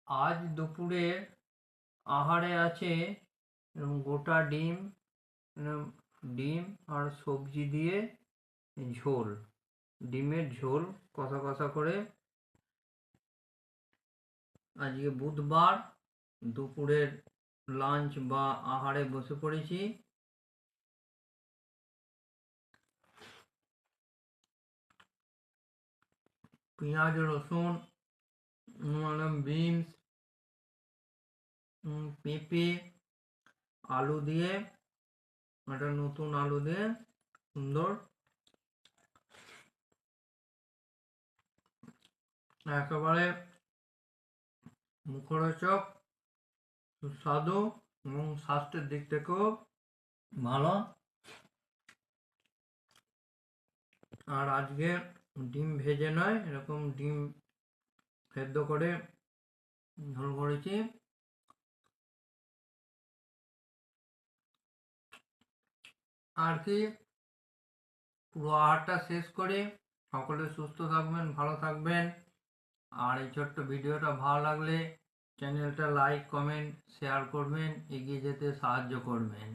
আজ দুপুরের আহারে আছে গোটা ডিম, ডিম আর সবজি দিয়ে ঝোল, ডিমের ঝোল কষা কষা করে। আজকে বুধবার, দুপুরের লাঞ্চ বা আহারে বসে পড়েছি। পেঁয়াজ রসুন, বিনস, পেঁপে, আলু দিয়ে, একটা নতুন আলু দিয়ে সুন্দর একেবারে মুখরোচক, সুস্বাদু এবং স্বাস্থ্যের দিক থেকেও ভালো। আর আজকে ডিম ভেজে নয়, এরকম ডিম সেদ্ধ করে ঝোল করেছি। আর কি, পুরো আহারটা শেষ করে সকলে সুস্থ থাকবেন, ভালো থাকবেন। আর এই ছোট্ট ভিডিওটা ভালো লাগলে চ্যানেলটা লাইক, কমেন্ট, শেয়ার করবেন, এগিয়ে যেতে সাহায্য করবেন।